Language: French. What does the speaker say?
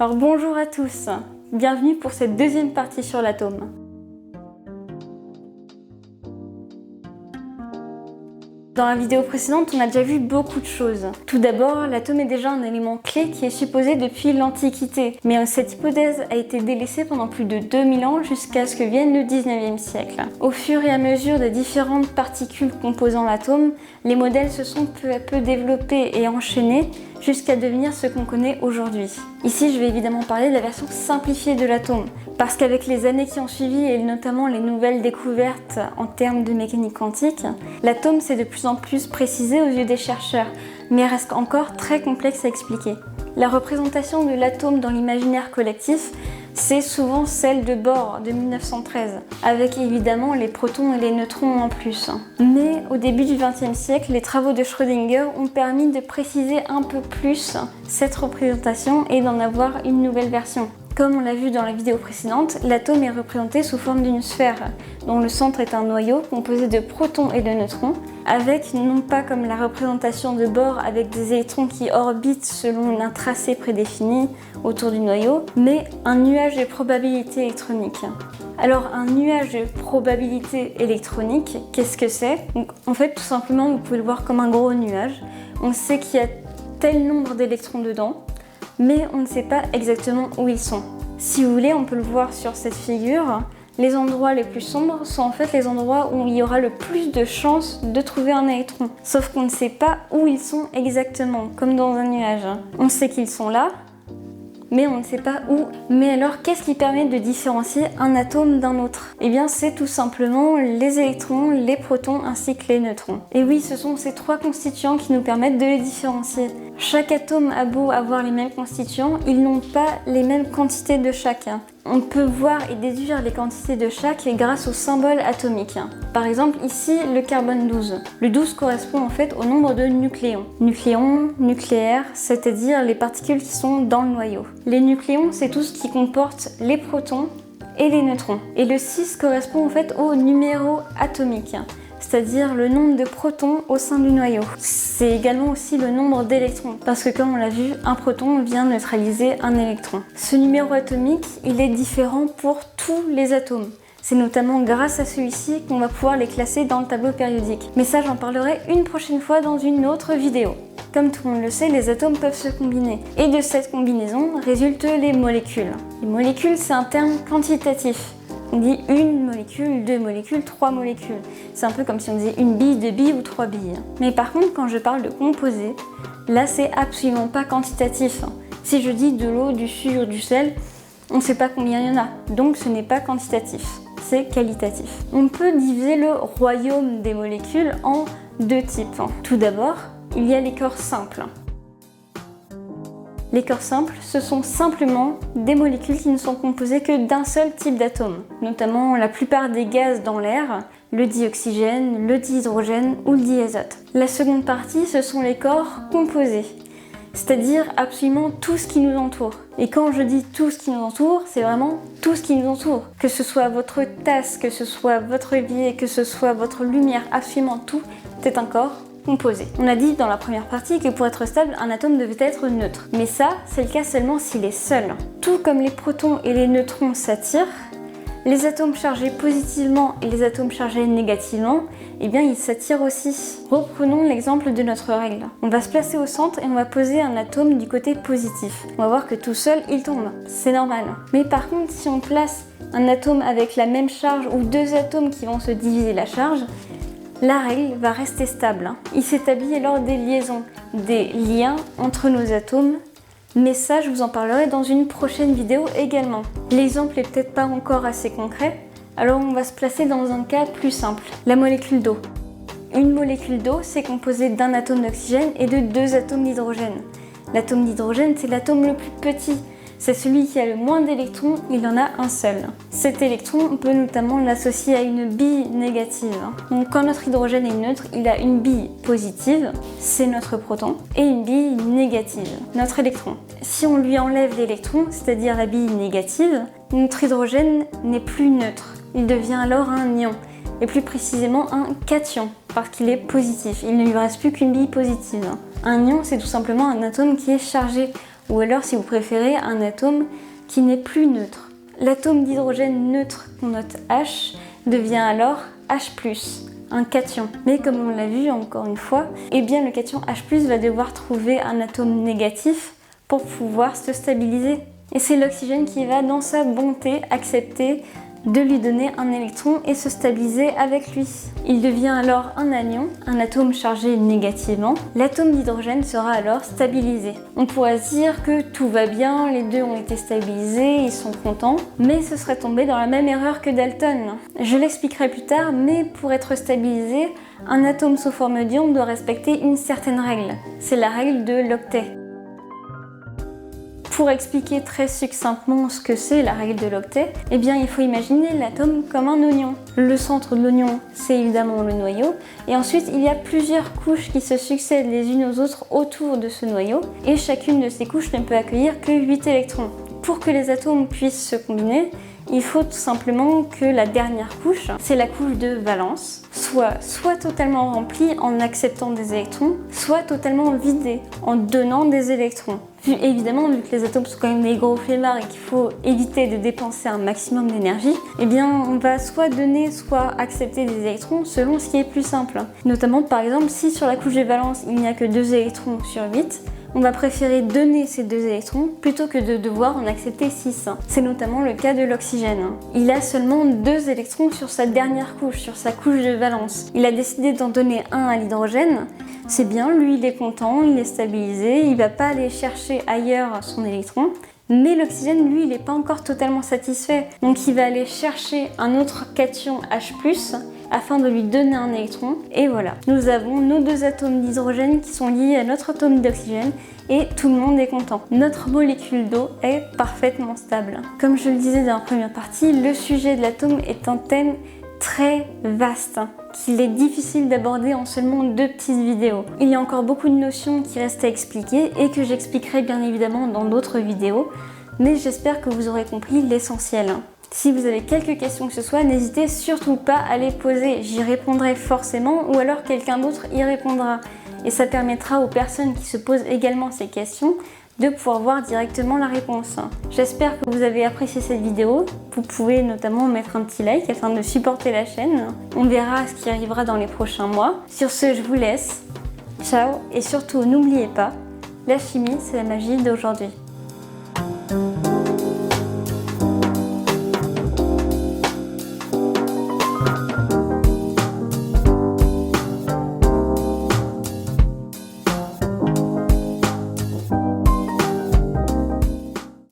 Alors bonjour à tous, bienvenue pour cette deuxième partie sur l'atome. Dans la vidéo précédente, on a déjà vu beaucoup de choses. Tout d'abord, l'atome est déjà un élément clé qui est supposé depuis l'Antiquité. Mais cette hypothèse a été délaissée pendant plus de 2000 ans jusqu'à ce que vienne le 19e siècle. Au fur et à mesure des différentes particules composant l'atome, les modèles se sont peu à peu développés et enchaînés jusqu'à devenir ce qu'on connaît aujourd'hui. Ici, je vais évidemment parler de la version simplifiée de l'atome, parce qu'avec les années qui ont suivi et notamment les nouvelles découvertes en termes de mécanique quantique, l'atome s'est de plus en plus précisé aux yeux des chercheurs, mais reste encore très complexe à expliquer. La représentation de l'atome dans l'imaginaire collectif, c'est souvent celle de Bohr de 1913, avec évidemment les protons et les neutrons en plus. Mais au début du XXe siècle, les travaux de Schrödinger ont permis de préciser un peu plus cette représentation et d'en avoir une nouvelle version. Comme on l'a vu dans la vidéo précédente, l'atome est représenté sous forme d'une sphère, dont le centre est un noyau composé de protons et de neutrons, avec non pas comme la représentation de Bohr avec des électrons qui orbitent selon un tracé prédéfini autour du noyau, mais un nuage de probabilité électronique. Alors un nuage de probabilité électronique, qu'est-ce que c'est? En fait, tout simplement, vous pouvez le voir comme un gros nuage. On sait qu'il y a tel nombre d'électrons dedans, mais on ne sait pas exactement où ils sont. Si vous voulez, on peut le voir sur cette figure. Les endroits les plus sombres sont en fait les endroits où il y aura le plus de chances de trouver un électron. Sauf qu'on ne sait pas où ils sont exactement, comme dans un nuage. On sait qu'ils sont là, mais on ne sait pas où. Mais alors, qu'est-ce qui permet de différencier un atome d'un autre? Eh bien, c'est tout simplement les électrons, les protons ainsi que les neutrons. Et oui, ce sont ces trois constituants qui nous permettent de les différencier. Chaque atome a beau avoir les mêmes constituants, ils n'ont pas les mêmes quantités de chacun. On peut voir et déduire les quantités de chaque grâce au symbole atomique. Par exemple, ici, le carbone 12. Le 12 correspond en fait au nombre de nucléons. Nucléons, nucléaires, c'est-à-dire les particules qui sont dans le noyau. Les nucléons, c'est tout ce qui comporte les protons et les neutrons. Et le 6 correspond en fait au numéro atomique, c'est-à-dire le nombre de protons au sein du noyau. C'est également aussi le nombre d'électrons, parce que comme on l'a vu, un proton vient neutraliser un électron. Ce numéro atomique, il est différent pour tous les atomes. C'est notamment grâce à celui-ci qu'on va pouvoir les classer dans le tableau périodique. Mais ça, j'en parlerai une prochaine fois dans une autre vidéo. Comme tout le monde le sait, les atomes peuvent se combiner. Et de cette combinaison résultent les molécules. Les molécules, c'est un terme quantitatif. On dit une molécule, deux molécules, trois molécules. C'est un peu comme si on disait une bille, deux billes ou trois billes. Mais par contre, quand je parle de composés, là, c'est absolument pas quantitatif. Si je dis de l'eau, du sucre, du sel, on ne sait pas combien il y en a. Donc, ce n'est pas quantitatif, c'est qualitatif. On peut diviser le royaume des molécules en deux types. Tout d'abord, il y a les corps simples. Les corps simples, ce sont simplement des molécules qui ne sont composées que d'un seul type d'atome, notamment la plupart des gaz dans l'air, le dioxygène, le dihydrogène ou le diazote. La seconde partie, ce sont les corps composés, c'est-à-dire absolument tout ce qui nous entoure. Et quand je dis tout ce qui nous entoure, c'est vraiment tout ce qui nous entoure. Que ce soit votre tasse, que ce soit votre biais, que ce soit votre lumière, absolument tout, c'est un corps composé. On a dit dans la première partie que pour être stable, un atome devait être neutre. Mais ça, c'est le cas seulement s'il est seul. Tout comme les protons et les neutrons s'attirent, les atomes chargés positivement et les atomes chargés négativement, eh bien ils s'attirent aussi. Reprenons l'exemple de notre règle. On va se placer au centre et on va poser un atome du côté positif. On va voir que tout seul, il tombe. C'est normal. Mais par contre, si on place un atome avec la même charge ou deux atomes qui vont se diviser la charge, la règle va rester stable. Il s'établit alors des liaisons, des liens entre nos atomes, mais ça je vous en parlerai dans une prochaine vidéo également. L'exemple est peut-être pas encore assez concret, alors on va se placer dans un cas plus simple, la molécule d'eau. Une molécule d'eau, c'est composé d'un atome d'oxygène et de deux atomes d'hydrogène. L'atome d'hydrogène, c'est l'atome le plus petit. C'est celui qui a le moins d'électrons, il en a un seul. Cet électron, on peut notamment l'associer à une bille négative. Donc quand notre hydrogène est neutre, il a une bille positive, c'est notre proton, et une bille négative, notre électron. Si on lui enlève l'électron, c'est-à-dire la bille négative, notre hydrogène n'est plus neutre. Il devient alors un ion, et plus précisément un cation, parce qu'il est positif. Il ne lui reste plus qu'une bille positive. Un ion, c'est tout simplement un atome qui est chargé. ou alors si vous préférez un atome qui n'est plus neutre. L'atome d'hydrogène neutre qu'on note H devient alors H+, un cation. Mais comme on l'a vu encore une fois, eh bien le cation H+ va devoir trouver un atome négatif pour pouvoir se stabiliser. Et c'est l'oxygène qui va, dans sa bonté, accepter de lui donner un électron et se stabiliser avec lui. Il devient alors un anion, un atome chargé négativement. L'atome d'hydrogène sera alors stabilisé. On pourrait se dire que tout va bien, les deux ont été stabilisés, ils sont contents, mais ce serait tombé dans la même erreur que Dalton. Je l'expliquerai plus tard, mais pour être stabilisé, un atome sous forme d'ion doit respecter une certaine règle. C'est la règle de l'octet. Pour expliquer très succinctement ce que c'est la règle de l'octet, eh bien il faut imaginer l'atome comme un oignon. Le centre de l'oignon, c'est évidemment le noyau, et ensuite il y a plusieurs couches qui se succèdent les unes aux autres autour de ce noyau, et chacune de ces couches ne peut accueillir que 8 électrons. Pour que les atomes puissent se combiner, il faut tout simplement que la dernière couche, c'est la couche de valence, soit totalement remplie en acceptant des électrons, soit totalement vidée en donnant des électrons. Évidemment, vu que les atomes sont quand même des gros flemmards et qu'il faut éviter de dépenser un maximum d'énergie, eh bien on va soit donner, soit accepter des électrons selon ce qui est plus simple. Notamment par exemple, si sur la couche de valence il n'y a que 2 électrons sur 8, on va préférer donner ces 2 électrons plutôt que de devoir en accepter 6. C'est notamment le cas de l'oxygène. Il a seulement 2 électrons sur sa dernière couche, sur sa couche de valence. Il a décidé d'en donner un à l'hydrogène. C'est bien, lui il est content, il est stabilisé, il va pas aller chercher ailleurs son électron. Mais l'oxygène, lui, il n'est pas encore totalement satisfait. Donc il va aller chercher un autre cation H+, afin de lui donner un électron. Et voilà, nous avons nos 2 atomes d'hydrogène qui sont liés à notre atome d'oxygène et tout le monde est content. Notre molécule d'eau est parfaitement stable. Comme je le disais dans la première partie, le sujet de l'atome est un thème très vaste qu'il est difficile d'aborder en seulement 2 petites vidéos. Il y a encore beaucoup de notions qui restent à expliquer et que j'expliquerai bien évidemment dans d'autres vidéos, mais j'espère que vous aurez compris l'essentiel. Si vous avez quelques questions que ce soit, n'hésitez surtout pas à les poser, j'y répondrai forcément ou alors quelqu'un d'autre y répondra. Et ça permettra aux personnes qui se posent également ces questions de pouvoir voir directement la réponse. J'espère que vous avez apprécié cette vidéo. Vous pouvez notamment mettre un petit like afin de supporter la chaîne. On verra ce qui arrivera dans les prochains mois. Sur ce, je vous laisse. Ciao et surtout n'oubliez pas, la chimie c'est la magie d'aujourd'hui.